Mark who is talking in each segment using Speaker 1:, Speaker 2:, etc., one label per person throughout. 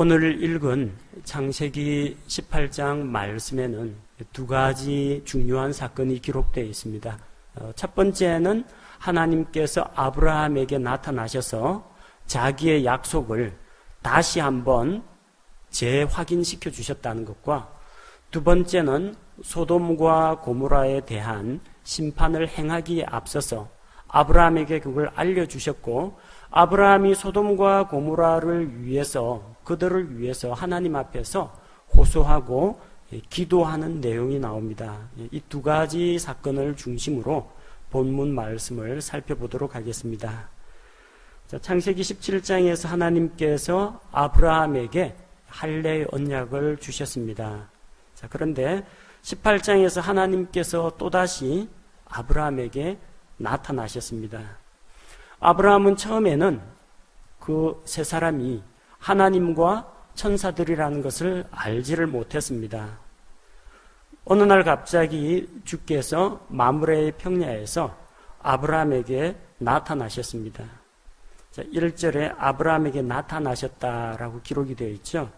Speaker 1: 오늘 읽은 창세기 18장 말씀에는 두 가지 중요한 사건이 기록되어 있습니다. 첫 번째는 하나님께서 아브라함에게 나타나셔서 자기의 약속을 다시 한번 재확인시켜 주셨다는 것과, 두 번째는 소돔과 고모라에 대한 심판을 행하기에 앞서서 아브라함에게 그걸 알려주셨고, 아브라함이 소돔과 고모라를 위해서, 그들을 위해서 하나님 앞에서 호소하고 기도하는 내용이 나옵니다. 이 두 가지 사건을 중심으로 본문 말씀을 살펴보도록 하겠습니다. 자, 창세기 17장에서 하나님께서 아브라함에게 할례의 언약을 주셨습니다. 자, 그런데 18장에서 하나님께서 또다시 아브라함에게 나타나셨습니다. 아브라함은 처음에는 그 세 사람이 하나님과 천사들이라는 것을 알지를 못했습니다. 어느 날 갑자기 주께서 마므레의 평야에서 아브라함에게 나타나셨습니다. 자, 1절에 아브라함에게 나타나셨다라고 기록이 되어 있죠.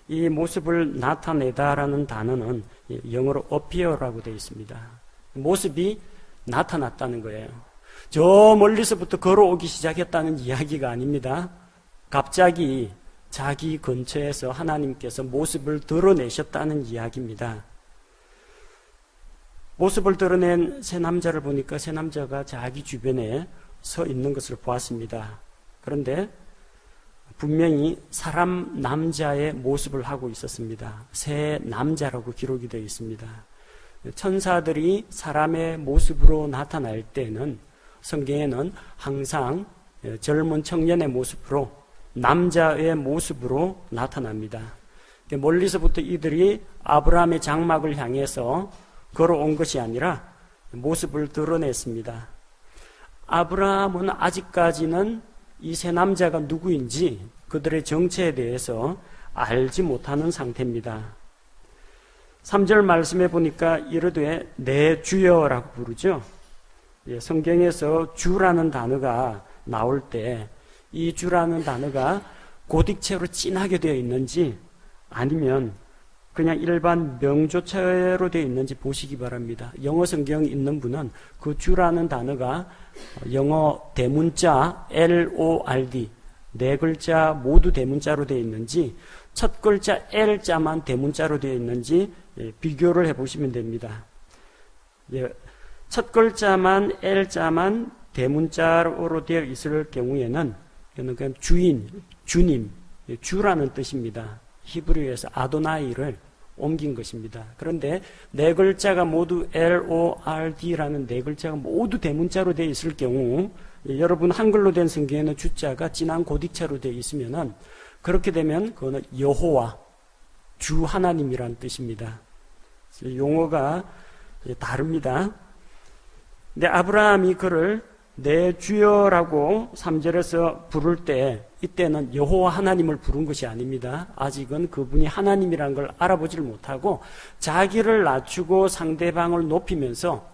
Speaker 1: 이 모습을 나타내다라는 단어는 영어로 appear라고 되어 있습니다. 모습이 나타났다는 거예요. 저 멀리서부터 걸어오기 시작했다는 이야기가 아닙니다. 갑자기 자기 근처에서 하나님께서 모습을 드러내셨다는 이야기입니다. 모습을 드러낸 세 남자를 보니까 세 남자가 자기 주변에 서 있는 것을 보았습니다. 그런데 분명히 사람 남자의 모습을 하고 있었습니다. 세 남자라고 기록이 되어 있습니다. 천사들이 사람의 모습으로 나타날 때는 성경에는 항상 젊은 청년의 모습으로, 남자의 모습으로 나타납니다. 멀리서부터 이들이 아브라함의 장막을 향해서 걸어온 것이 아니라 모습을 드러냈습니다. 아브라함은 아직까지는 이 세 남자가 누구인지 그들의 정체에 대해서 알지 못하는 상태입니다. 3절 말씀에 보니까 이르되 내 주여라고 부르죠. 성경에서 주라는 단어가 나올 때 이 주라는 단어가 고딕체로 진하게 되어 있는지 아니면 그냥 일반 명조체로 되어 있는지 보시기 바랍니다. 영어 성경 있는 분은 그 주라는 단어가 영어 대문자 LORD 네 글자 모두 대문자로 되어 있는지, 첫 글자 L자만 대문자로 되어 있는지 비교를 해보시면 됩니다. 첫 글자만 L자만 대문자로 되어 있을 경우에는 이거는 그냥 주인, 주님, 주라는 뜻입니다. 히브리어에서 아도나이를 옮긴 것입니다. 그런데 네 글자가 모두 LORD라는 네 글자가 모두 대문자로 되어 있을 경우, 여러분 한글로 된 성경에는 주자가 진한 고딕체로 되어 있으면은, 그렇게 되면 그거는 여호와, 주 하나님이라는 뜻입니다. 용어가 다릅니다. 근데 아브라함이 그를 내 주여라고 3절에서 부를 때, 이때는 여호와 하나님을 부른 것이 아닙니다. 아직은 그분이 하나님이라는 걸 알아보지를 못하고 자기를 낮추고 상대방을 높이면서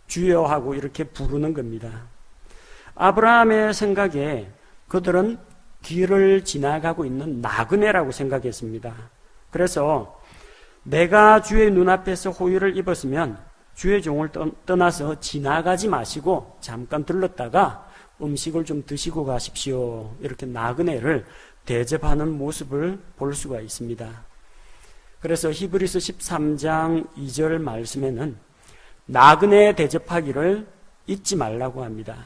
Speaker 1: 주여하고 이렇게 부르는 겁니다. 아브라함의 생각에 그들은 길을 지나가고 있는 나그네라고 생각했습니다. 그래서 내가 주의 눈앞에서 호의를 입었으면 주의 종을 떠나서 지나가지 마시고 잠깐 들렀다가 음식을 좀 드시고 가십시오. 이렇게 나그네를 대접하는 모습을 볼 수가 있습니다. 그래서 히브리서 13장 2절 말씀에는 나그네 대접하기를 잊지 말라고 합니다.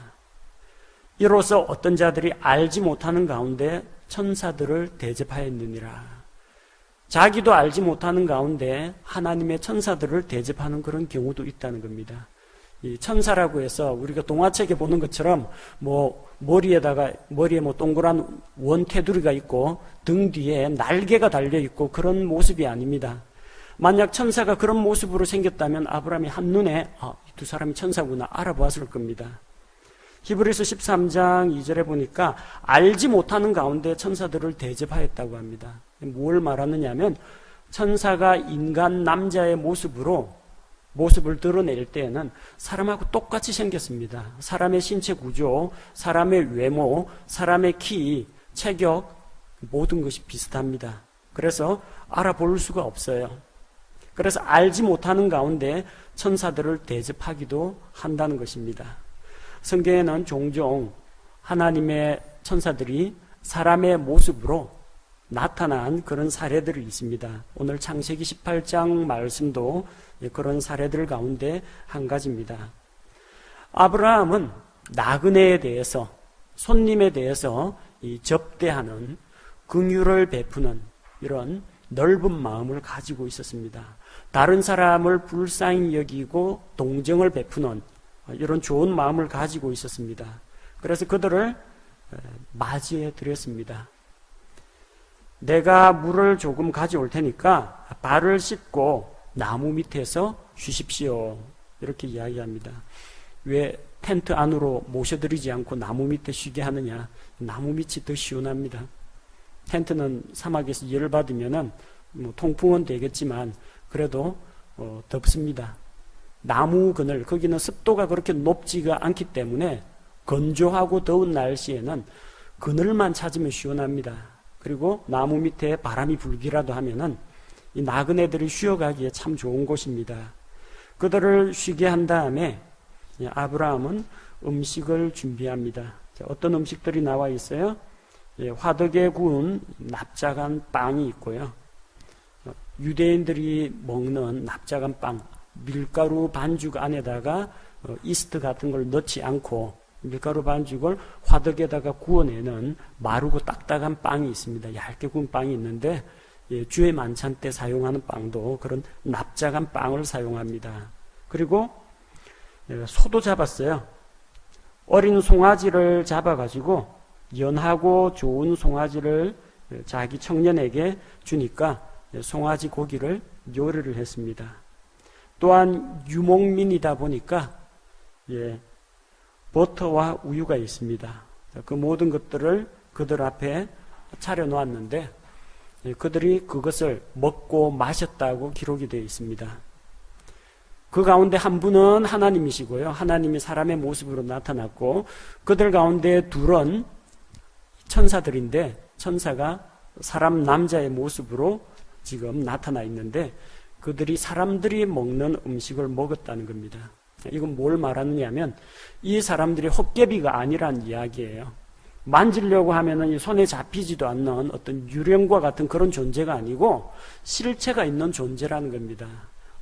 Speaker 1: 이로써 어떤 자들이 알지 못하는 가운데 천사들을 대접하였느니라. 자기도 알지 못하는 가운데 하나님의 천사들을 대접하는 그런 경우도 있다는 겁니다. 이 천사라고 해서 우리가 동화책에 보는 것처럼 머리에 동그란 원 테두리가 있고 등 뒤에 날개가 달려 있고 그런 모습이 아닙니다. 만약 천사가 그런 모습으로 생겼다면 아브라함이 한눈에 이 두 사람이 천사구나 알아보았을 겁니다. 히브리서 13장 2절에 보니까 알지 못하는 가운데 천사들을 대접하였다고 합니다. 뭘 말하느냐 하면 천사가 인간 남자의 모습을 드러낼 때에는 사람하고 똑같이 생겼습니다. 사람의 신체 구조, 사람의 외모, 사람의 키, 체격, 모든 것이 비슷합니다. 그래서 알아볼 수가 없어요. 그래서 알지 못하는 가운데 천사들을 대접하기도 한다는 것입니다. 성경에는 종종 하나님의 천사들이 사람의 모습으로 나타난 그런 사례들이 있습니다. 오늘 창세기 18장 말씀도 그런 사례들 가운데 한 가지입니다. 아브라함은 나그네에 대해서, 손님에 대해서 접대하는, 긍휼을 베푸는 이런 넓은 마음을 가지고 있었습니다. 다른 사람을 불쌍히 여기고 동정을 베푸는 이런 좋은 마음을 가지고 있었습니다. 그래서 그들을 맞이해 드렸습니다. 내가 물을 조금 가져올 테니까 발을 씻고 나무 밑에서 쉬십시오. 이렇게 이야기합니다. 왜 텐트 안으로 모셔드리지 않고 나무 밑에 쉬게 하느냐? 나무 밑이 더 시원합니다. 텐트는 사막에서 열을 받으면은 통풍은 되겠지만 그래도 덥습니다. 나무 그늘, 거기는 습도가 그렇게 높지가 않기 때문에 건조하고 더운 날씨에는 그늘만 찾으면 시원합니다. 그리고 나무 밑에 바람이 불기라도 하면은 이 나그네들이 쉬어가기에 참 좋은 곳입니다. 그들을 쉬게 한 다음에 아브라함은 음식을 준비합니다. 어떤 음식들이 나와 있어요? 화덕에 구운 납작한 빵이 있고요. 유대인들이 먹는 납작한 빵, 밀가루 반죽 안에다가 이스트 같은 걸 넣지 않고 밀가루 반죽을 화덕에다가 구워내는 마르고 딱딱한 빵이 있습니다. 얇게 구운 빵이 있는데 주의 만찬 때 사용하는 빵도 그런 납작한 빵을 사용합니다. 그리고 소도 잡았어요. 어린 송아지를 잡아가지고 연하고 좋은 송아지를 자기 청년에게 주니까 송아지 고기를 요리를 했습니다. 또한 유목민이다 보니까 버터와 우유가 있습니다. 그 모든 것들을 그들 앞에 차려놓았는데 그들이 그것을 먹고 마셨다고 기록이 되어 있습니다. 그 가운데 한 분은 하나님이시고요. 하나님이 사람의 모습으로 나타났고 그들 가운데 둘은 천사들인데 천사가 사람 남자의 모습으로 지금 나타나 있는데 그들이 사람들이 먹는 음식을 먹었다는 겁니다. 이건 뭘 말하느냐면 이 사람들이 헛개비가 아니란 이야기예요. 만지려고 하면은 이 손에 잡히지도 않는 어떤 유령과 같은 그런 존재가 아니고 실체가 있는 존재라는 겁니다.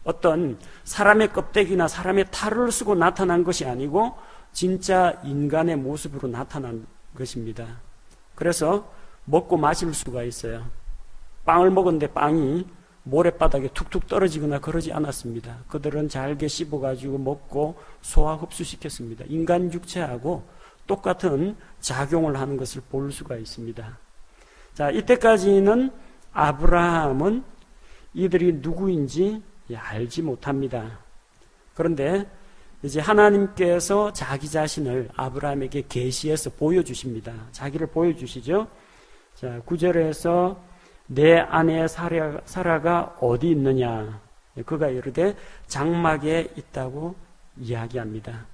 Speaker 1: 어떤 사람의 껍데기나 사람의 탈을 쓰고 나타난 것이 아니고 진짜 인간의 모습으로 나타난 것입니다. 그래서 먹고 마실 수가 있어요. 빵을 먹었는데 빵이 모래바닥에 툭툭 떨어지거나 그러지 않았습니다. 그들은 잘게 씹어가지고 먹고 소화 흡수시켰습니다. 인간 육체하고 똑같은 작용을 하는 것을 볼 수가 있습니다. 자, 이때까지는 아브라함은 이들이 누구인지 알지 못합니다. 그런데 이제 하나님께서 자기 자신을 아브라함에게 계시해서 보여주십니다. 자기를 보여주시죠. 자, 9절에서 내 아내 사라가 어디 있느냐? 그가 이르되 장막에 있다고 이야기합니다.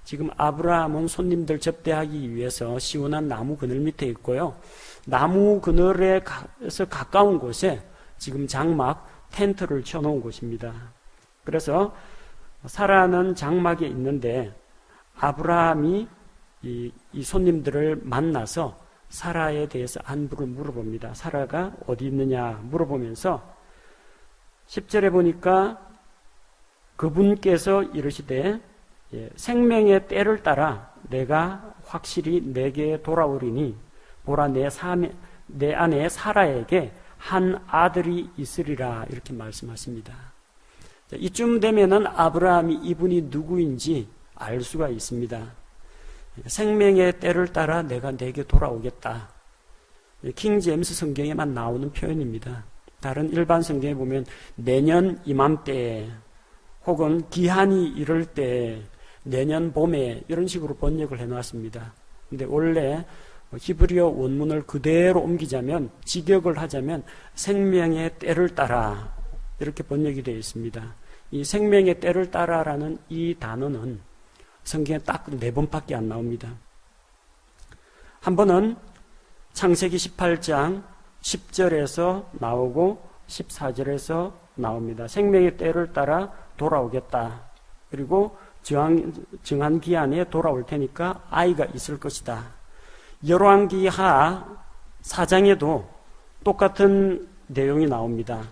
Speaker 1: 지금 아브라함은 손님들 접대하기 위해서 시원한 나무 그늘 밑에 있고요. 나무 그늘에서 가까운 곳에 지금 장막 텐트를 쳐놓은 곳입니다. 그래서 사라는 장막에 있는데 아브라함이 이 손님들을 만나서 사라에 대해서 안부를 물어봅니다. 사라가 어디 있느냐 물어보면서 10절에 보니까 그분께서 이르시되 생명의 때를 따라 내가 확실히 내게 돌아오리니 보라 내 아내 사라에게 한 아들이 있으리라 이렇게 말씀하십니다. 이쯤 되면은 아브라함이 이분이 누구인지 알 수가 있습니다. 생명의 때를 따라 내가 내게 돌아오겠다. 킹 제임스 성경에만 나오는 표현입니다. 다른 일반 성경에 보면 내년 이맘때에 혹은 기한이 이럴 때 내년 봄에 이런 식으로 번역을 해놨습니다. 근데 원래 히브리어 원문을 그대로 옮기자면 직역을 하자면 생명의 때를 따라 이렇게 번역이 되어 있습니다. 이 생명의 때를 따라라는 이 단어는 성경에 딱 4번밖에 안 나옵니다. 한 번은 창세기 18장 10절에서 나오고 14절에서 나옵니다. 생명의 때를 따라 돌아오겠다. 그리고 정한 기한에 돌아올 테니까 아이가 있을 것이다. 열왕기하 4장에도 똑같은 내용이 나옵니다.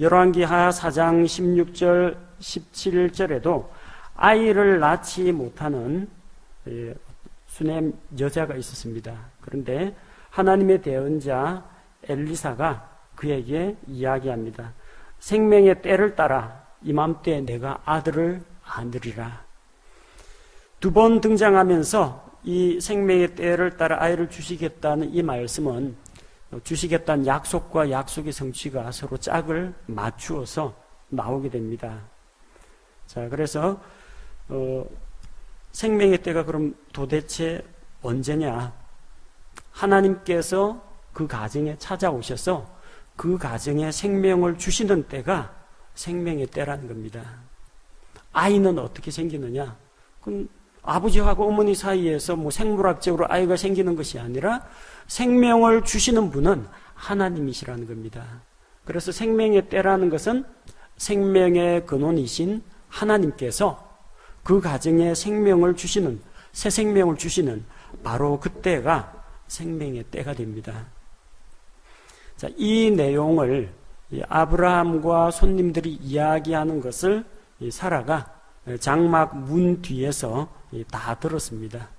Speaker 1: 열왕기하 4장 16절 17절에도 아이를 낳지 못하는 수냄 여자가 있었습니다. 그런데 하나님의 대언자 엘리사가 그에게 이야기합니다. 생명의 때를 따라 이맘때 내가 아들을 안으리라. 두 번 등장하면서 이 생명의 때를 따라 아이를 주시겠다는 이 말씀은 주시겠다는 약속과 약속의 성취가 서로 짝을 맞추어서 나오게 됩니다. 자, 그래서 생명의 때가 그럼 도대체 언제냐? 하나님께서 그 가정에 찾아오셔서 그 가정에 생명을 주시는 때가 생명의 때라는 겁니다. 아이는 어떻게 생기느냐? 그럼 아버지하고 어머니 사이에서 뭐 생물학적으로 아이가 생기는 것이 아니라 생명을 주시는 분은 하나님이시라는 겁니다. 그래서 생명의 때라는 것은 생명의 근원이신 하나님께서 그 가정에 생명을 주시는, 새 생명을 주시는 바로 그때가 생명의 때가 됩니다. 자, 이 내용을 아브라함과 손님들이 이야기하는 것을 사라가 장막 문 뒤에서 다 들었습니다.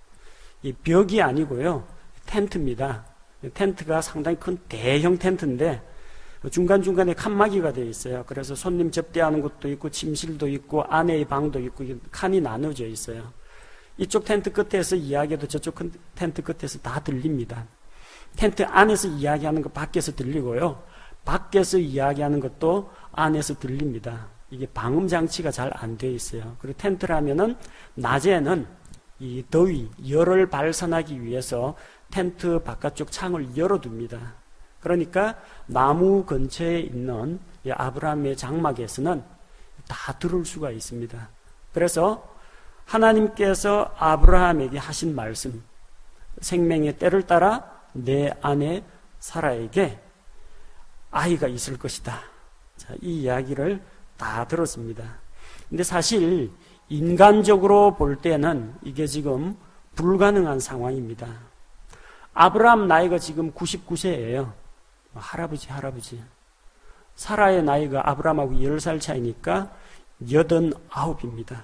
Speaker 1: 이 벽이 아니고요, 텐트입니다. 텐트가 상당히 큰 대형 텐트인데 중간중간에 칸막이가 되어 있어요. 그래서 손님 접대하는 곳도 있고 침실도 있고 아내의 방도 있고 칸이 나눠져 있어요. 이쪽 텐트 끝에서 이야기해도 저쪽 텐트 끝에서 다 들립니다. 텐트 안에서 이야기하는 거 밖에서 들리고요, 밖에서 이야기하는 것도 안에서 들립니다. 이게 방음 장치가 잘 안 되어 있어요. 그리고 텐트라면은 낮에는 이 더위, 열을 발산하기 위해서 텐트 바깥쪽 창을 열어둡니다. 그러니까 나무 근처에 있는 이 아브라함의 장막에서는 다 들을 수가 있습니다. 그래서 하나님께서 아브라함에게 하신 말씀, 생명의 때를 따라 내 아내 사라에게 아이가 있을 것이다. 자, 이 이야기를 다 들었습니다. 근데 사실 인간적으로 볼 때는 이게 지금 불가능한 상황입니다. 아브라함 나이가 지금 99세예요. 할아버지. 사라의 나이가 아브라함하고 10살 차이니까 89입니다.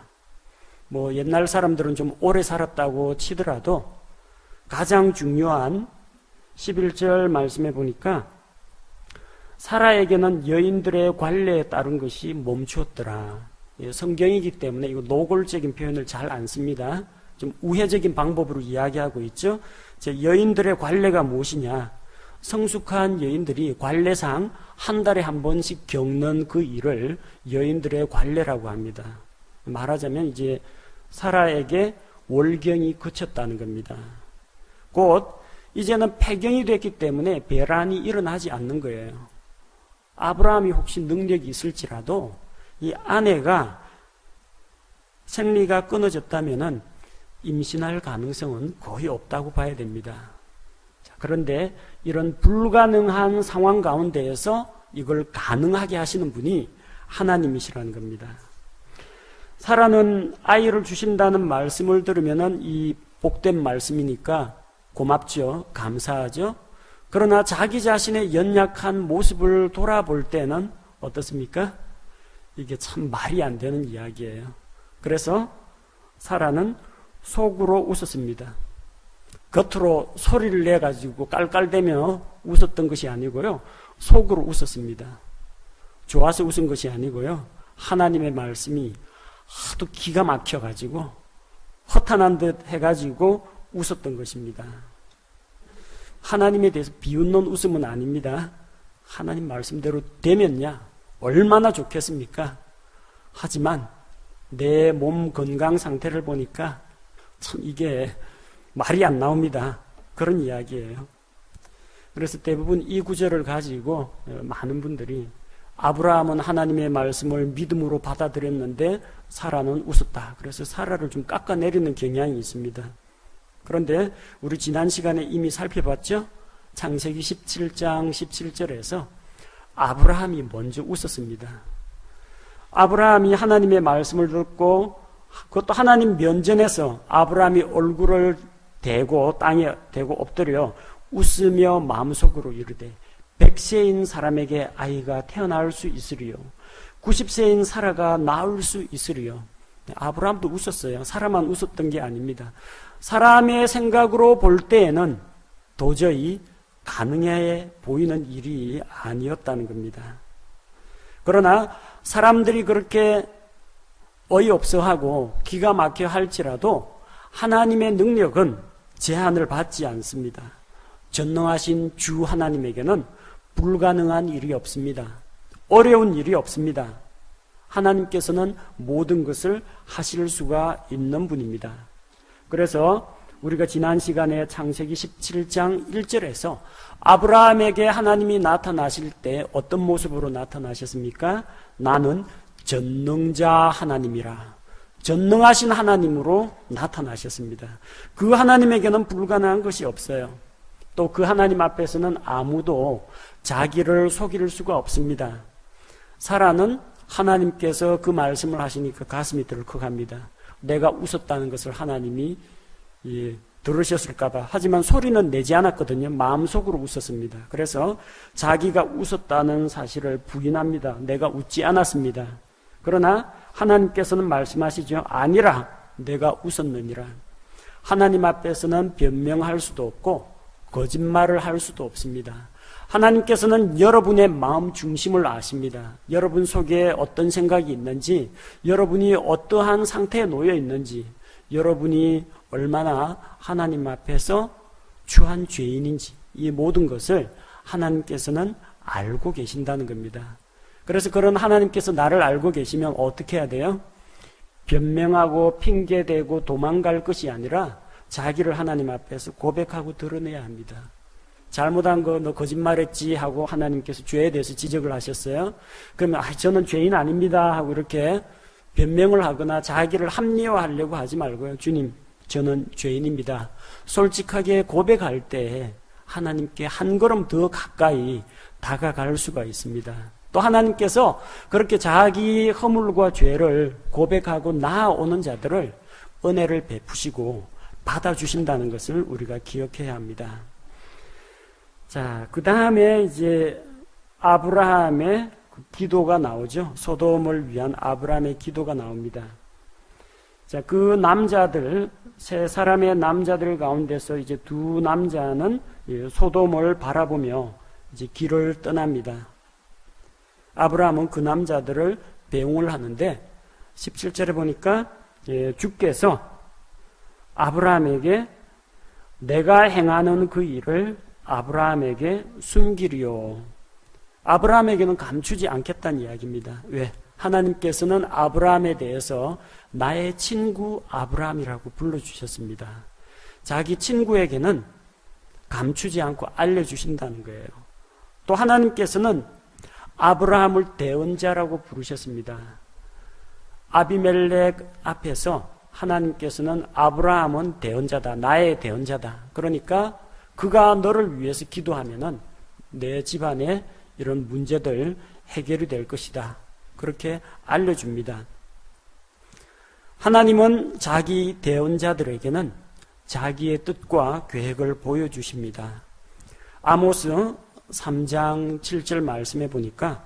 Speaker 1: 뭐 옛날 사람들은 좀 오래 살았다고 치더라도 가장 중요한 11절 말씀해 보니까 사라에게는 여인들의 관례에 따른 것이 멈추었더라. 성경이기 때문에 이거 노골적인 표현을 잘 안 씁니다. 좀 우회적인 방법으로 이야기하고 있죠. 여인들의 관례가 무엇이냐? 성숙한 여인들이 관례상 한 달에 한 번씩 겪는 그 일을 여인들의 관례라고 합니다. 말하자면 이제 사라에게 월경이 그쳤다는 겁니다. 곧 이제는 폐경이 됐기 때문에 배란이 일어나지 않는 거예요. 아브라함이 혹시 능력이 있을지라도 이 아내가 생리가 끊어졌다면은 임신할 가능성은 거의 없다고 봐야 됩니다. 자, 그런데 이런 불가능한 상황 가운데에서 이걸 가능하게 하시는 분이 하나님이시라는 겁니다. 사라는 아이를 주신다는 말씀을 들으면은 이 복된 말씀이니까 고맙죠. 감사하죠. 그러나 자기 자신의 연약한 모습을 돌아볼 때는 어떻습니까? 이게 참 말이 안 되는 이야기예요. 그래서 사라는 속으로 웃었습니다. 겉으로 소리를 내가지고 깔깔대며 웃었던 것이 아니고요, 속으로 웃었습니다. 좋아서 웃은 것이 아니고요, 하나님의 말씀이 하도 기가 막혀가지고 허탄한 듯 해가지고 웃었던 것입니다. 하나님에 대해서 비웃는 웃음은 아닙니다. 하나님 말씀대로 되면야 얼마나 좋겠습니까? 하지만 내 몸 건강 상태를 보니까 참 이게 말이 안 나옵니다. 그런 이야기예요. 그래서 대부분 이 구절을 가지고 많은 분들이 아브라함은 하나님의 말씀을 믿음으로 받아들였는데 사라는 웃었다. 그래서 사라를 좀 깎아내리는 경향이 있습니다. 그런데 우리 지난 시간에 이미 살펴봤죠? 창세기 17장 17절에서 아브라함이 먼저 웃었습니다. 아브라함이 하나님의 말씀을 듣고 그것도 하나님 면전에서 아브라함이 얼굴을 대고 땅에 대고 엎드려 웃으며 마음속으로 이르되 100세인 사람에게 아이가 태어날 수 있으리요 90세인 사라가 낳을 수 있으리요. 아브라함도 웃었어요. 사람만 웃었던 게 아닙니다. 사람의 생각으로 볼 때에는 도저히 가능해 보이는 일이 아니었다는 겁니다. 그러나 사람들이 그렇게 어이없어하고 기가 막혀 할지라도 하나님의 능력은 제한을 받지 않습니다. 전능하신 주 하나님에게는 불가능한 일이 없습니다. 어려운 일이 없습니다. 하나님께서는 모든 것을 하실 수가 있는 분입니다. 그래서 우리가 지난 시간에 창세기 17장 1절에서 아브라함에게 하나님이 나타나실 때 어떤 모습으로 나타나셨습니까? 나는 전능자 하나님이라. 전능하신 하나님으로 나타나셨습니다. 그 하나님에게는 불가능한 것이 없어요. 또 그 하나님 앞에서는 아무도 자기를 속일 수가 없습니다. 사라는 하나님께서 그 말씀을 하시니까 가슴이 덜컥합니다. 내가 웃었다는 것을 하나님이 들으셨을까봐. 하지만 소리는 내지 않았거든요. 마음속으로 웃었습니다. 그래서 자기가 웃었다는 사실을 부인합니다. 내가 웃지 않았습니다. 그러나 하나님께서는 말씀하시죠. 아니라 내가 웃었느니라. 하나님 앞에서는 변명할 수도 없고 거짓말을 할 수도 없습니다. 하나님께서는 여러분의 마음 중심을 아십니다. 여러분 속에 어떤 생각이 있는지, 여러분이 어떠한 상태에 놓여 있는지, 여러분이 얼마나 하나님 앞에서 추한 죄인인지, 이 모든 것을 하나님께서는 알고 계신다는 겁니다. 그래서 그런 하나님께서 나를 알고 계시면 어떻게 해야 돼요? 변명하고 핑계대고 도망갈 것이 아니라 자기를 하나님 앞에서 고백하고 드러내야 합니다. 잘못한 거 너 거짓말했지 하고 하나님께서 죄에 대해서 지적을 하셨어요. 그러면 저는 죄인 아닙니다 하고 이렇게 변명을 하거나 자기를 합리화하려고 하지 말고요. 주님, 저는 죄인입니다. 솔직하게 고백할 때 하나님께 한 걸음 더 가까이 다가갈 수가 있습니다. 또 하나님께서 그렇게 자기 허물과 죄를 고백하고 나아오는 자들을 은혜를 베푸시고 받아주신다는 것을 우리가 기억해야 합니다. 자, 그 다음에 이제 아브라함의 기도가 나오죠. 소돔을 위한 아브라함의 기도가 나옵니다. 자, 그 남자들, 세 사람의 남자들 가운데서 이제 두 남자는 소돔을 바라보며 이제 길을 떠납니다. 아브라함은 그 남자들을 배웅을 하는데 17절에 보니까 주께서 아브라함에게 내가 행하는 그 일을 아브라함에게 숨기리요. 아브라함에게는 감추지 않겠다는 이야기입니다. 왜? 하나님께서는 아브라함에 대해서 나의 친구 아브라함이라고 불러주셨습니다. 자기 친구에게는 감추지 않고 알려주신다는 거예요. 또 하나님께서는 아브라함을 대언자라고 부르셨습니다. 아비멜렉 앞에서 하나님께서는 아브라함은 대언자다. 나의 대언자다. 그러니까 그가 너를 위해서 기도하면은 내 집안에 이런 문제들 해결이 될 것이다. 그렇게 알려줍니다. 하나님은 자기 대언자들에게는 자기의 뜻과 계획을 보여주십니다. 아모스 3장 7절 말씀해 보니까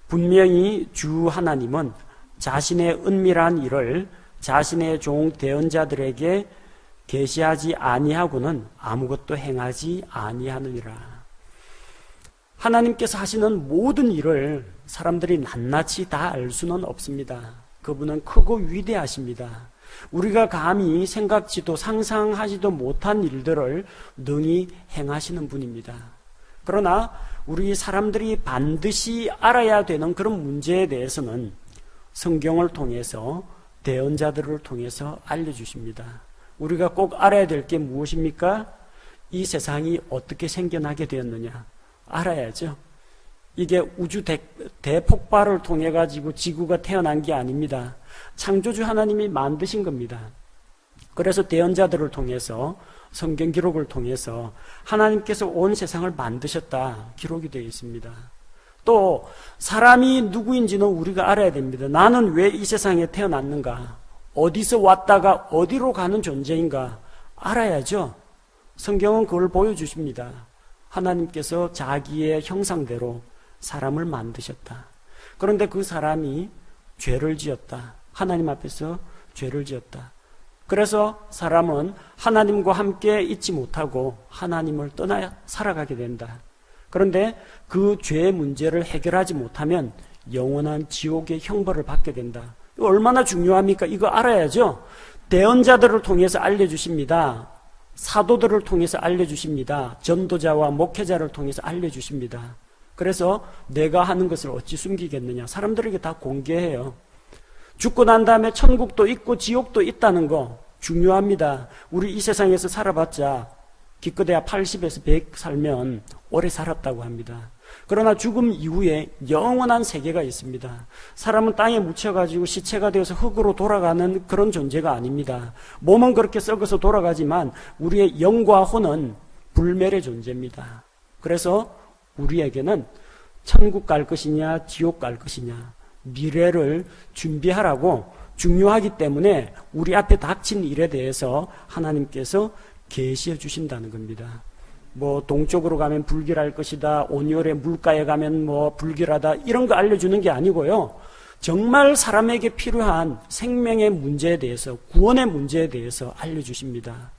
Speaker 1: 분명히 주 하나님은 자신의 은밀한 일을 자신의 종 대언자들에게 계시하지 아니하고는 아무것도 행하지 아니하느니라. 하나님께서 하시는 모든 일을 사람들이 낱낱이 다 알 수는 없습니다. 그분은 크고 위대하십니다. 우리가 감히 생각지도 상상하지도 못한 일들을 능히 행하시는 분입니다. 그러나 우리 사람들이 반드시 알아야 되는 그런 문제에 대해서는 성경을 통해서 대언자들을 통해서 알려주십니다. 우리가 꼭 알아야 될 게 무엇입니까? 이 세상이 어떻게 생겨나게 되었느냐 알아야죠. 이게 우주 대폭발을 통해 가지고 지구가 태어난 게 아닙니다. 창조주 하나님이 만드신 겁니다. 그래서 대언자들을 통해서 성경 기록을 통해서 하나님께서 온 세상을 만드셨다 기록이 되어 있습니다. 또 사람이 누구인지는 우리가 알아야 됩니다. 나는 왜 이 세상에 태어났는가? 어디서 왔다가 어디로 가는 존재인가? 알아야죠. 성경은 그걸 보여주십니다. 하나님께서 자기의 형상대로 사람을 만드셨다. 그런데 그 사람이 죄를 지었다. 하나님 앞에서 죄를 지었다. 그래서 사람은 하나님과 함께 있지 못하고 하나님을 떠나 살아가게 된다. 그런데 그 죄의 문제를 해결하지 못하면 영원한 지옥의 형벌을 받게 된다. 이거 얼마나 중요합니까? 이거 알아야죠. 대언자들을 통해서 알려주십니다. 사도들을 통해서 알려주십니다. 전도자와 목회자를 통해서 알려주십니다. 그래서 내가 하는 것을 어찌 숨기겠느냐. 사람들에게 다 공개해요. 죽고 난 다음에 천국도 있고 지옥도 있다는 거 중요합니다. 우리 이 세상에서 살아봤자 기껏해야 80에서 100 살면 오래 살았다고 합니다. 그러나 죽음 이후에 영원한 세계가 있습니다. 사람은 땅에 묻혀가지고 시체가 되어서 흙으로 돌아가는 그런 존재가 아닙니다. 몸은 그렇게 썩어서 돌아가지만 우리의 영과 혼은 불멸의 존재입니다. 그래서 우리에게는 천국 갈 것이냐 지옥 갈 것이냐 미래를 준비하라고 중요하기 때문에 우리 앞에 닥친 일에 대해서 하나님께서 계시해 주신다는 겁니다. 뭐 동쪽으로 가면 불길할 것이다, 온열의 물가에 가면 뭐 불길하다, 이런 거 알려주는 게 아니고요. 정말 사람에게 필요한 생명의 문제에 대해서, 구원의 문제에 대해서 알려주십니다.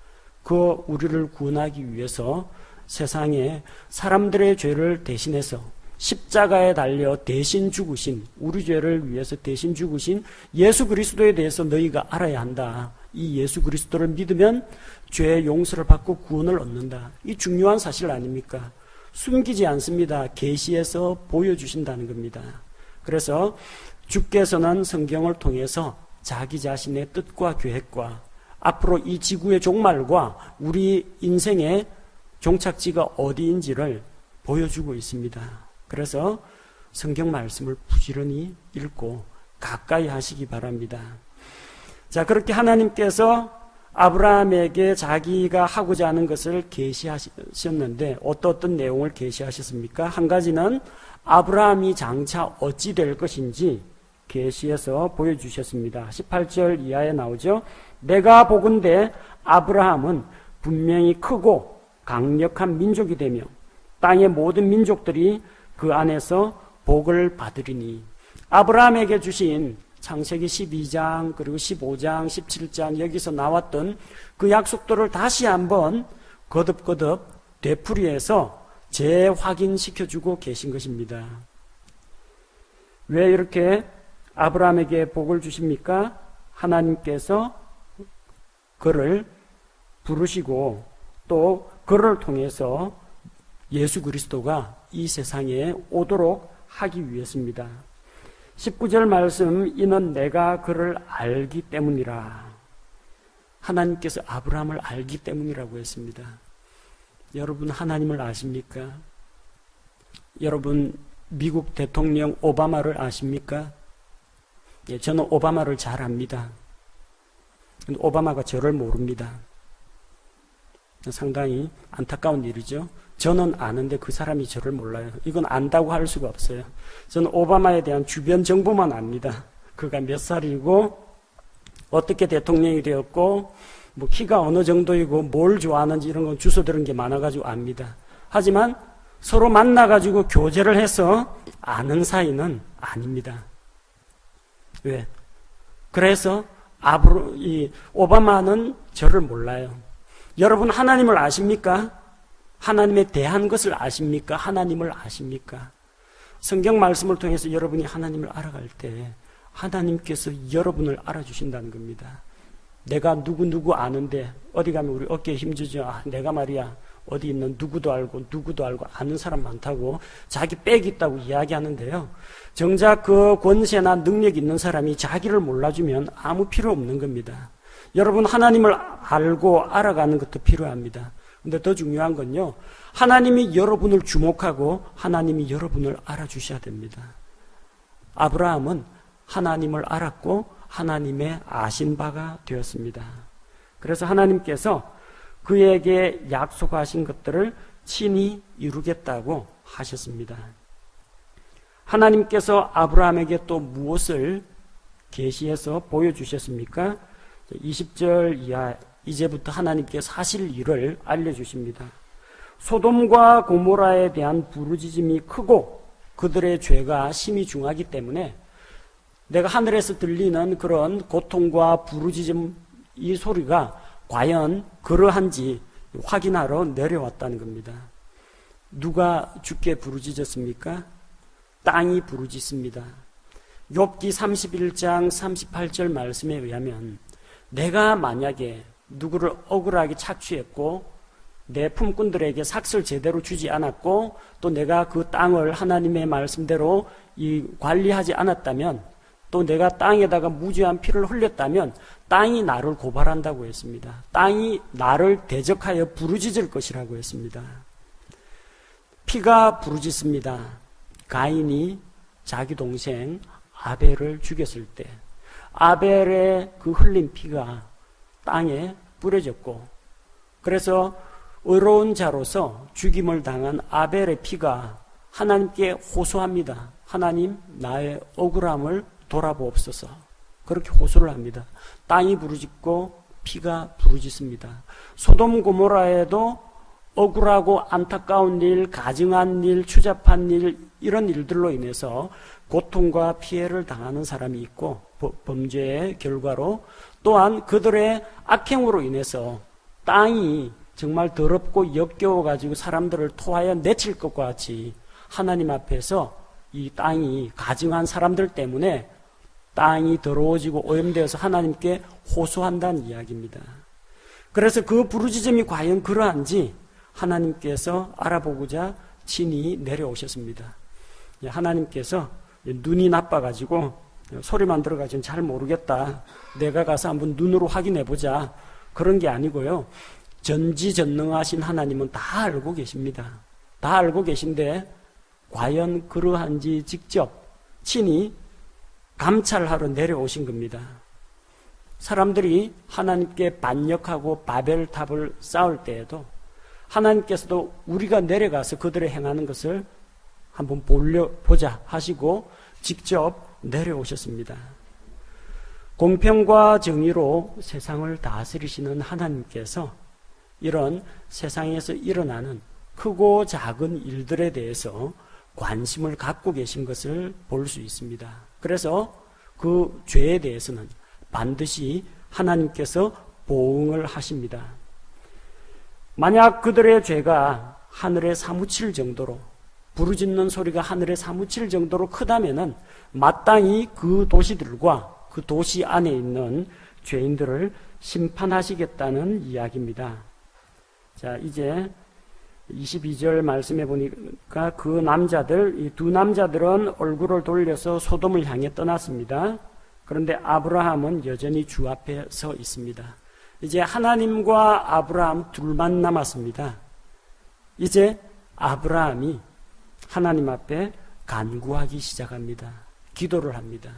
Speaker 1: 그 우리를 구원하기 위해서 세상에 사람들의 죄를 대신해서 십자가에 달려 대신 죽으신, 우리 죄를 위해서 대신 죽으신 예수 그리스도에 대해서 너희가 알아야 한다. 이 예수 그리스도를 믿으면 죄의 용서를 받고 구원을 얻는다. 이 중요한 사실 아닙니까? 숨기지 않습니다. 계시해서 보여주신다는 겁니다. 그래서 주께서는 성경을 통해서 자기 자신의 뜻과 계획과 앞으로 이 지구의 종말과 우리 인생의 종착지가 어디인지를 보여주고 있습니다. 그래서 성경 말씀을 부지런히 읽고 가까이 하시기 바랍니다. 자, 그렇게 하나님께서 아브라함에게 자기가 하고자 하는 것을 계시하셨는데 어떤 내용을 계시하셨습니까? 한 가지는 아브라함이 장차 어찌 될 것인지 계시해서 보여주셨습니다. 18절 이하에 나오죠. 내가 보건대 아브라함은 분명히 크고 강력한 민족이 되며 땅의 모든 민족들이 그 안에서 복을 받으리니. 아브라함에게 주신 창세기 12장 그리고 15장 17장 여기서 나왔던 그 약속들을 다시 한번 거듭거듭 되풀이해서 재확인시켜주고 계신 것입니다. 왜 이렇게 아브라함에게 복을 주십니까? 하나님께서 그를 부르시고 또 그를 통해서 예수 그리스도가 이 세상에 오도록 하기 위해서입니다. 19절 말씀, 이는 내가 그를 알기 때문이라. 하나님께서 아브라함을 알기 때문이라고 했습니다. 여러분 하나님을 아십니까? 여러분 미국 대통령 오바마를 아십니까? 예, 저는 오바마를 잘 압니다. 근데 오바마가 저를 모릅니다. 상당히 안타까운 일이죠. 저는 아는데 그 사람이 저를 몰라요. 이건 안다고 할 수가 없어요. 저는 오바마에 대한 주변 정보만 압니다. 그가 몇 살이고 어떻게 대통령이 되었고 뭐 키가 어느 정도이고 뭘 좋아하는지 이런 건 주워 들은 게 많아가지고 압니다. 하지만 서로 만나가지고 교제를 해서 아는 사이는 아닙니다. 왜? 그래서 오바마는 저를 몰라요. 여러분 하나님을 아십니까? 하나님에 대한 것을 아십니까? 하나님을 아십니까? 성경 말씀을 통해서 여러분이 하나님을 알아갈 때 하나님께서 여러분을 알아주신다는 겁니다. 내가 누구 아는데 어디 가면 우리 어깨에 힘주죠. 내가 말이야 어디 있는 누구도 알고 아는 사람 많다고 자기 빽 있다고 이야기하는데요. 정작 그 권세나 능력 있는 사람이 자기를 몰라주면 아무 필요 없는 겁니다. 여러분 하나님을 알고 알아가는 것도 필요합니다. 근데 더 중요한 건요, 하나님이 여러분을 주목하고 하나님이 여러분을 알아주셔야 됩니다. 아브라함은 하나님을 알았고 하나님의 아신 바가 되었습니다. 그래서 하나님께서 그에게 약속하신 것들을 친히 이루겠다고 하셨습니다. 하나님께서 아브라함에게 또 무엇을 계시해서 보여주셨습니까? 20절 이하 이제부터 하나님께서 하실 일을 알려주십니다. 소돔과 고모라에 대한 부르짖음이 크고 그들의 죄가 심히 중하기 때문에 내가 하늘에서 들리는 그런 고통과 부르짖음 이 소리가 과연 그러한지 확인하러 내려왔다는 겁니다. 누가 주께 부르짖었습니까? 땅이 부르짖습니다. 욥기 31장 38절 말씀에 의하면 내가 만약에 누구를 억울하게 착취했고 내 품꾼들에게 삭슬 제대로 주지 않았고 또 내가 그 땅을 하나님의 말씀대로 관리하지 않았다면 또 내가 땅에다가 무죄한 피를 흘렸다면 땅이 나를 고발한다고 했습니다. 땅이 나를 대적하여 부르짖을 것이라고 했습니다. 피가 부르짖습니다. 가인이 자기 동생 아벨을 죽였을 때 아벨의 그 흘린 피가 땅에 뿌려졌고 그래서 의로운 자로서 죽임을 당한 아벨의 피가 하나님께 호소합니다. 하나님, 나의 억울함을 돌아보옵소서. 그렇게 호소를 합니다. 땅이 부르짖고 피가 부르짖습니다. 소돔 고모라에도 억울하고 안타까운 일, 가증한 일, 추잡한 일 이런 일들로 인해서 고통과 피해를 당하는 사람이 있고 범죄의 결과로 또한 그들의 악행으로 인해서 땅이 정말 더럽고 역겨워가지고 사람들을 토하여 내칠 것과 같이 하나님 앞에서 이 땅이 가증한 사람들 때문에 땅이 더러워지고 오염되어서 하나님께 호소한다는 이야기입니다. 그래서 그 부르짖음이 과연 그러한지 하나님께서 알아보고자 친히 내려오셨습니다. 하나님께서 눈이 나빠가지고 소리만 들어가지고 잘 모르겠다. 내가 가서 한번 눈으로 확인해보자. 그런 게 아니고요. 전지전능하신 하나님은 다 알고 계십니다. 다 알고 계신데 과연 그러한지 직접 친히 감찰하러 내려오신 겁니다. 사람들이 하나님께 반역하고 바벨탑을 쌓을 때에도 하나님께서도 우리가 내려가서 그들의 행하는 것을 한번 보자 하시고 직접 내려오셨습니다. 공평과 정의로 세상을 다스리시는 하나님께서 이런 세상에서 일어나는 크고 작은 일들에 대해서 관심을 갖고 계신 것을 볼 수 있습니다. 그래서 그 죄에 대해서는 반드시 하나님께서 보응을 하십니다. 만약 그들의 죄가 하늘에 사무칠 정도로 부르짖는 소리가 하늘에 사무칠 정도로 크다면은 마땅히 그 도시들과 그 도시 안에 있는 죄인들을 심판하시겠다는 이야기입니다. 자, 이제 22절 말씀해 보니까 그 남자들, 이 두 남자들은 얼굴을 돌려서 소돔을 향해 떠났습니다. 그런데 아브라함은 여전히 주 앞에 서 있습니다. 이제 하나님과 아브라함 둘만 남았습니다. 이제 아브라함이 하나님 앞에 간구하기 시작합니다. 기도를 합니다.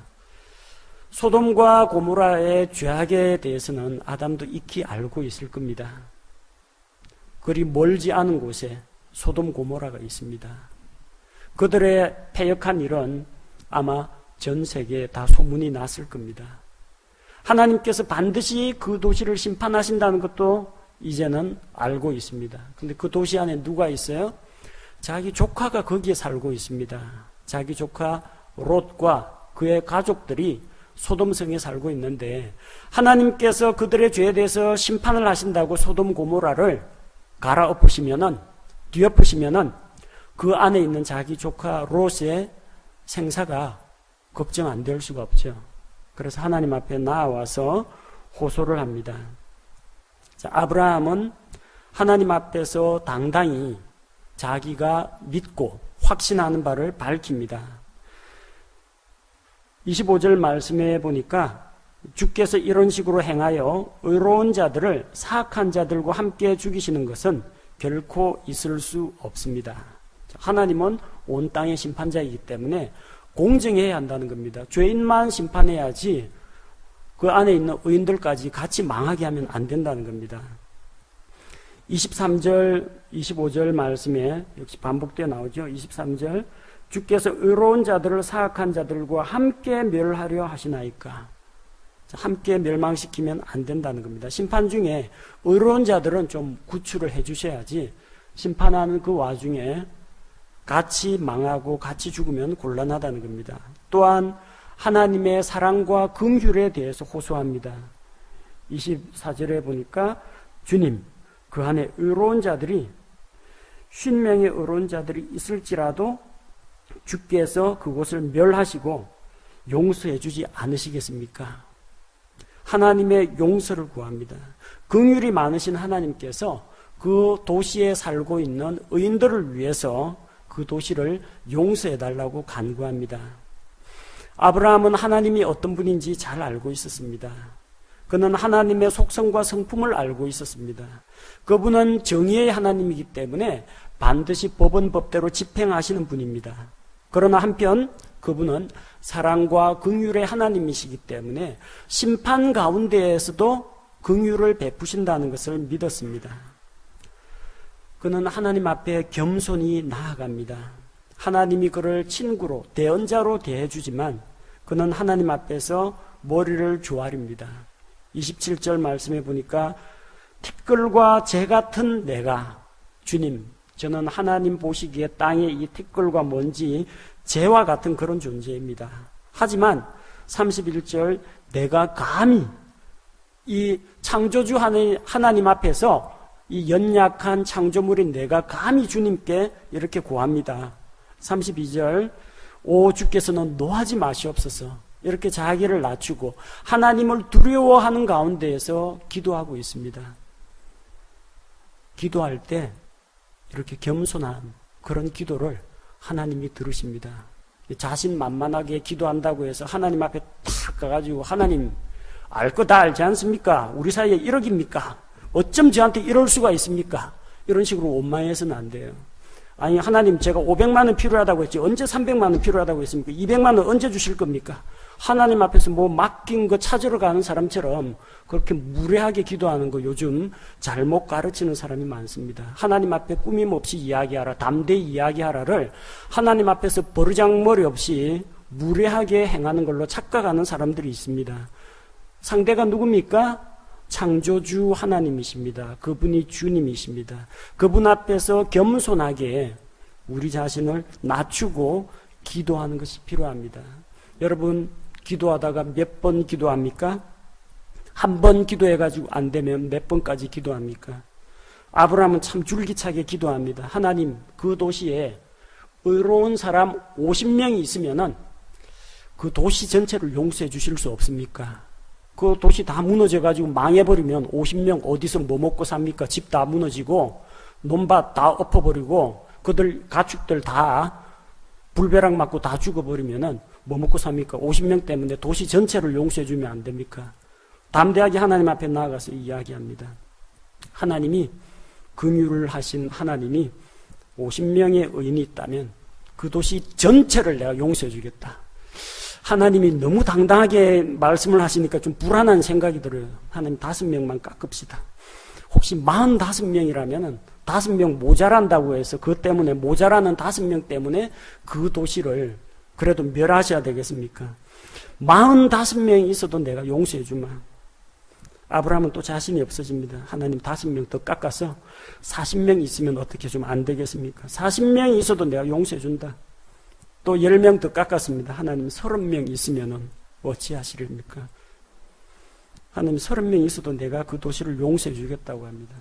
Speaker 1: 소돔과 고모라의 죄악에 대해서는 아담도 익히 알고 있을 겁니다. 그리 멀지 않은 곳에 소돔 고모라가 있습니다. 그들의 패역한 일은 아마 전 세계에 다 소문이 났을 겁니다. 하나님께서 반드시 그 도시를 심판하신다는 것도 이제는 알고 있습니다. 근데 그 도시 안에 누가 있어요? 자기 조카가 거기에 살고 있습니다. 자기 조카 롯과 그의 가족들이 소돔성에 살고 있는데 하나님께서 그들의 죄에 대해서 심판을 하신다고 소돔 고모라를 갈아엎으시면은, 뒤엎으시면은 그 안에 있는 자기 조카 롯의 생사가 걱정 안 될 수가 없죠. 그래서 하나님 앞에 나와서 호소를 합니다. 자, 아브라함은 하나님 앞에서 당당히 자기가 믿고 확신하는 바를 밝힙니다. 25절 말씀해 보니까 주께서 이런 식으로 행하여 의로운 자들을 사악한 자들과 함께 죽이시는 것은 결코 있을 수 없습니다. 하나님은 온 땅의 심판자이기 때문에 공정해야 한다는 겁니다. 죄인만 심판해야지 그 안에 있는 의인들까지 같이 망하게 하면 안 된다는 겁니다. 23절, 25절 말씀에 역시 반복되어 나오죠. 23절, 주께서 의로운 자들을 사악한 자들과 함께 멸하려 하시나이까. 함께 멸망시키면 안 된다는 겁니다. 심판 중에 의로운 자들은 좀 구출을 해 주셔야지 심판하는 그 와중에 같이 망하고 같이 죽으면 곤란하다는 겁니다. 또한 하나님의 사랑과 긍휼에 대해서 호소합니다. 24절에 보니까 주님, 그 안에 의로운 자들이 50명의 의로운 자들이 있을지라도 주께서 그곳을 멸하시고 용서해 주지 않으시겠습니까? 하나님의 용서를 구합니다. 긍휼이 많으신 하나님께서 그 도시에 살고 있는 의인들을 위해서 그 도시를 용서해 달라고 간구합니다. 아브라함은 하나님이 어떤 분인지 잘 알고 있었습니다. 그는 하나님의 속성과 성품을 알고 있었습니다. 그분은 정의의 하나님이기 때문에 반드시 법은 법대로 집행하시는 분입니다. 그러나 한편 그분은 사랑과 긍휼의 하나님이시기 때문에 심판 가운데에서도 긍휼을 베푸신다는 것을 믿었습니다. 그는 하나님 앞에 겸손히 나아갑니다. 하나님이 그를 친구로, 대언자로 대해주지만 그는 하나님 앞에서 머리를 조아립니다. 27절 말씀에 보니까 티끌과 재 같은 내가 주님, 저는 하나님 보시기에 땅의 이 티끌과 먼지, 재와 같은 그런 존재입니다. 하지만 31절 내가 감히 이 창조주 하나님 앞에서 이 연약한 창조물인 내가 감히 주님께 이렇게 구합니다. 32절 오 주께서는 노하지 마시옵소서. 이렇게 자기를 낮추고 하나님을 두려워하는 가운데에서 기도하고 있습니다. 기도할 때 이렇게 겸손한 그런 기도를 하나님이 들으십니다. 자신만만하게 기도한다고 해서 하나님 앞에 탁 가가지고 하나님 알 거 다 알지 않습니까? 우리 사이에 1억입니까? 어쩜 저한테 이럴 수가 있습니까? 이런 식으로 원망해서는 안 돼요. 아니 하나님 제가 500만 원 필요하다고 했지 언제 300만 원 필요하다고 했습니까? 200만 원 언제 주실 겁니까? 하나님 앞에서 뭐 맡긴 거 찾으러 가는 사람처럼 그렇게 무례하게 기도하는 거 요즘 잘못 가르치는 사람이 많습니다. 하나님 앞에 꾸밈 없이 이야기하라, 담대히 이야기하라를 하나님 앞에서 버르장머리 없이 무례하게 행하는 걸로 착각하는 사람들이 있습니다. 상대가 누굽니까? 창조주 하나님이십니다. 그분이 주님이십니다. 그분 앞에서 겸손하게 우리 자신을 낮추고 기도하는 것이 필요합니다. 여러분 기도하다가 몇 번 기도합니까? 한 번 기도해가지고 안 되면 몇 번까지 기도합니까? 아브라함은 참 줄기차게 기도합니다. 하나님 그 도시에 의로운 사람 50명이 있으면은 그 도시 전체를 용서해 주실 수 없습니까? 그 도시 다 무너져가지고 망해버리면 50명 어디서 뭐 먹고 삽니까? 집 다 무너지고 논밭 다 엎어버리고 그들 가축들 다 불벼락 맞고 다 죽어버리면은 뭐 먹고 삽니까? 50명 때문에 도시 전체를 용서해주면 안 됩니까? 담대하게 하나님 앞에 나아가서 이야기합니다. 하나님이 긍휼을 하신 하나님이 50명의 의인이 있다면 그 도시 전체를 내가 용서해주겠다. 하나님이 너무 당당하게 말씀을 하시니까 좀 불안한 생각이 들어요. 하나님 5명만 깎읍시다. 혹시 45명이라면 5명 모자란다고 해서 그 때문에 모자라는 5명 때문에 그 도시를 그래도 멸하셔야 되겠습니까? 45명이 있어도 내가 용서해 주마. 아브라함은 또 자신이 없어집니다. 하나님 5명 더 깎아서 40명 있으면 어떻게 좀 안 되겠습니까? 40명이 있어도 내가 용서해 준다. 또 10명 더 깎았습니다. 하나님 30명 있으면 어찌하시렵니까? 하나님 30명 있어도 내가 그 도시를 용서해 주겠다고 합니다.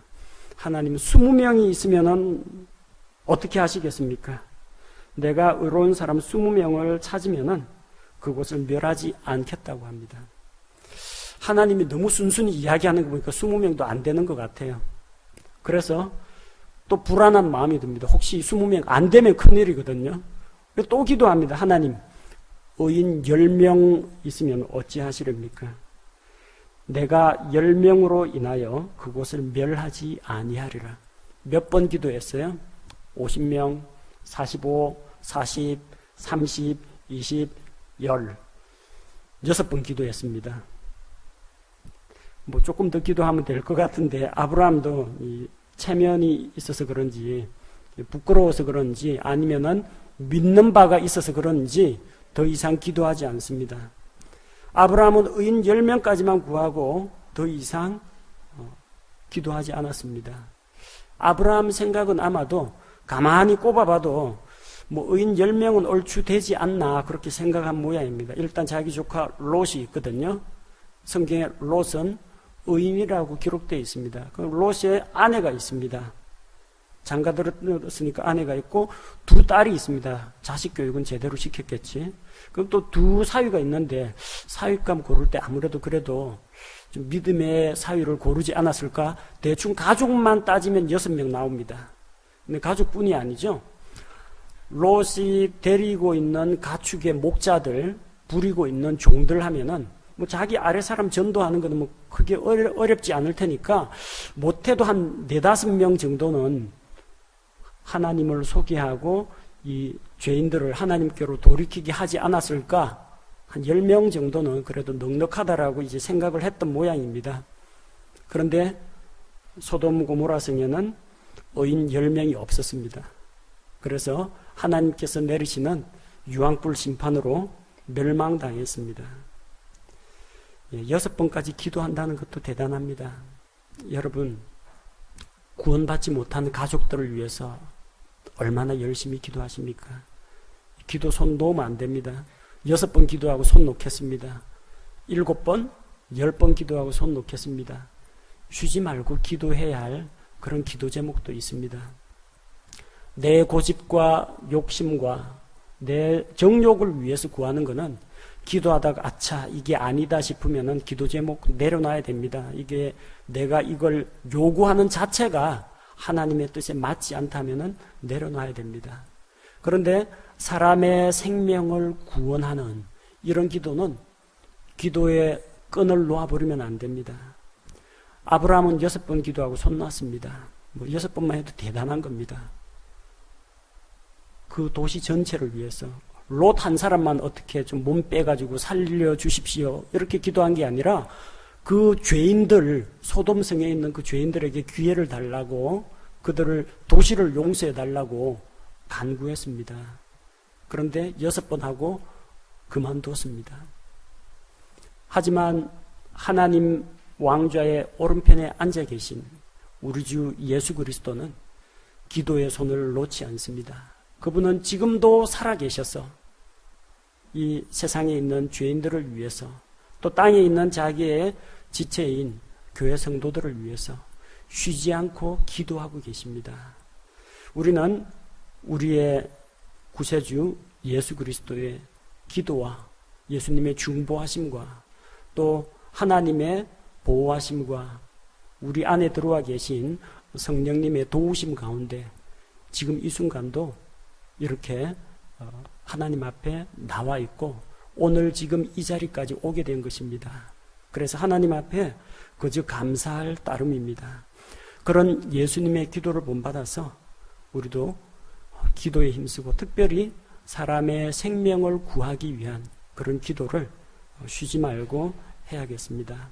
Speaker 1: 하나님 20명이 있으면 어떻게 하시겠습니까? 내가 의로운 사람 20명을 찾으면 그곳을 멸하지 않겠다고 합니다. 하나님이 너무 순순히 이야기하는 거 보니까 20명도 안 되는 것 같아요. 그래서 또 불안한 마음이 듭니다. 혹시 20명 안 되면 큰일이거든요. 또 기도합니다. 하나님 의인 10명 있으면 어찌하시렵니까? 내가 10명으로 인하여 그곳을 멸하지 아니하리라. 몇 번 기도했어요? 50명, 45, 40, 30, 20, 10. 6번 기도했습니다. 뭐 조금 더 기도하면 될 것 같은데 아브라함도 이 체면이 있어서 그런지 부끄러워서 그런지 아니면은 믿는 바가 있어서 그런지 더 이상 기도하지 않습니다. 아브라함은 의인 10명까지만 구하고 더 이상 기도하지 않았습니다. 아브라함 생각은 아마도 가만히 꼽아봐도 뭐 의인 10명은 얼추 되지 않나 그렇게 생각한 모양입니다. 일단 자기 조카 롯이 있거든요. 성경에 롯은 의인이라고 기록되어 있습니다. 그 롯의 아내가 있습니다. 장가 들었으니까 아내가 있고 두 딸이 있습니다. 자식 교육은 제대로 시켰겠지. 그럼 또 두 사위가 있는데 사위감 고를 때 아무래도 그래도 좀 믿음의 사위를 고르지 않았을까? 대충 가족만 따지면 6명 나옵니다. 근데 가족뿐이 아니죠. 롯이 데리고 있는 가축의 목자들, 부리고 있는 종들 하면은 뭐 자기 아래 사람 전도하는 거는 뭐 크게 어렵지 않을 테니까 못해도 한 4-5명 정도는 하나님을 소개하고 이 죄인들을 하나님께로 돌이키게 하지 않았을까? 한 10명 정도는 그래도 넉넉하다라고 이제 생각을 했던 모양입니다. 그런데 소돔 고모라 성에는 의인 10명이 없었습니다. 그래서 하나님께서 내리시는 유황불 심판으로 멸망당했습니다. 6번까지 기도한다는 것도 대단합니다. 여러분, 구원받지 못한 가족들을 위해서 얼마나 열심히 기도하십니까? 기도 손 놓으면 안 됩니다. 6번 기도하고 손 놓겠습니다. 7번, 10번 기도하고 손 놓겠습니다. 쉬지 말고 기도해야 할 그런 기도 제목도 있습니다. 내 고집과 욕심과 내 정욕을 위해서 구하는 것은 기도하다가 아차 이게 아니다 싶으면은 기도 제목 내려놔야 됩니다. 이게 내가 이걸 요구하는 자체가 하나님의 뜻에 맞지 않다면은 내려놔야 됩니다. 그런데 사람의 생명을 구원하는 이런 기도는 기도의 끈을 놓아버리면 안 됩니다. 아브라함은 6번 기도하고 손 놨습니다. 뭐 6번만 해도 대단한 겁니다. 그 도시 전체를 위해서 롯 한 사람만 어떻게 좀 몸 빼가지고 살려주십시오 이렇게 기도한 게 아니라 그 죄인들, 소돔성에 있는 그 죄인들에게 기회를 달라고 그들을 도시를 용서해 달라고 간구했습니다. 그런데 6번 하고 그만두었습니다. 하지만 하나님 왕좌의 오른편에 앉아 계신 우리 주 예수 그리스도는 기도의 손을 놓지 않습니다. 그분은 지금도 살아계셔서 이 세상에 있는 죄인들을 위해서 또 땅에 있는 자기의 지체인 교회 성도들을 위해서 쉬지 않고 기도하고 계십니다. 우리는 우리의 구세주 예수 그리스도의 기도와 예수님의 중보하심과 또 하나님의 보호하심과 우리 안에 들어와 계신 성령님의 도우심 가운데 지금 이 순간도 이렇게 하나님 앞에 나와 있고 오늘 지금 이 자리까지 오게 된 것입니다. 그래서 하나님 앞에 그저 감사할 따름입니다. 그런 예수님의 기도를 본받아서 우리도 기도에 힘쓰고 특별히 사람의 생명을 구하기 위한 그런 기도를 쉬지 말고 해야겠습니다.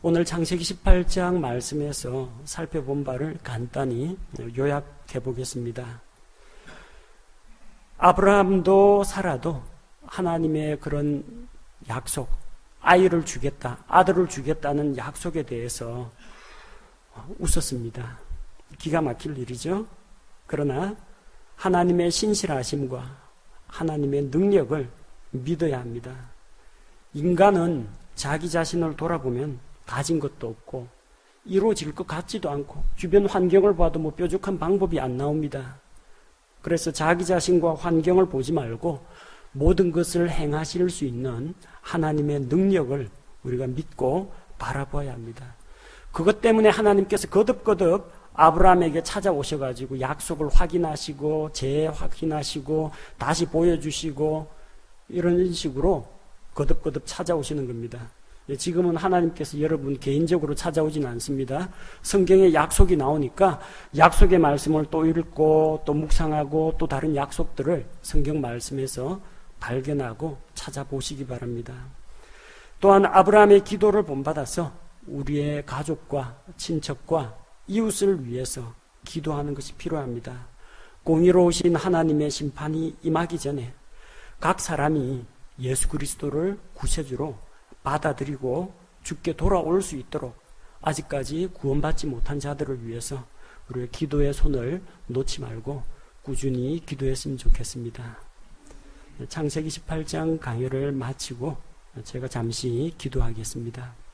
Speaker 1: 오늘 창세기 18장 말씀에서 살펴본 바를 간단히 요약해 보겠습니다. 아브라함도 사라도 하나님의 그런 약속, 아이를 주겠다, 아들을 주겠다는 약속에 대해서 웃었습니다. 기가 막힐 일이죠. 그러나 하나님의 신실하심과 하나님의 능력을 믿어야 합니다. 인간은 자기 자신을 돌아보면 가진 것도 없고 이루어질 것 같지도 않고 주변 환경을 봐도 뭐 뾰족한 방법이 안 나옵니다. 그래서 자기 자신과 환경을 보지 말고 모든 것을 행하실 수 있는 하나님의 능력을 우리가 믿고 바라봐야 합니다. 그것 때문에 하나님께서 거듭거듭 아브라함에게 찾아오셔가지고 약속을 확인하시고 재확인하시고 다시 보여주시고 이런 식으로 거듭거듭 찾아오시는 겁니다. 지금은 하나님께서 여러분 개인적으로 찾아오진 않습니다. 성경에 약속이 나오니까 약속의 말씀을 또 읽고 또 묵상하고 또 다른 약속들을 성경 말씀에서 발견하고 찾아보시기 바랍니다. 또한 아브라함의 기도를 본받아서 우리의 가족과 친척과 이웃을 위해서 기도하는 것이 필요합니다. 공의로우신 하나님의 심판이 임하기 전에 각 사람이 예수 그리스도를 구세주로 받아들이고 주께 돌아올 수 있도록 아직까지 구원받지 못한 자들을 위해서 우리의 기도의 손을 놓지 말고 꾸준히 기도했으면 좋겠습니다. 창세기 18장 강의를 마치고 제가 잠시 기도하겠습니다.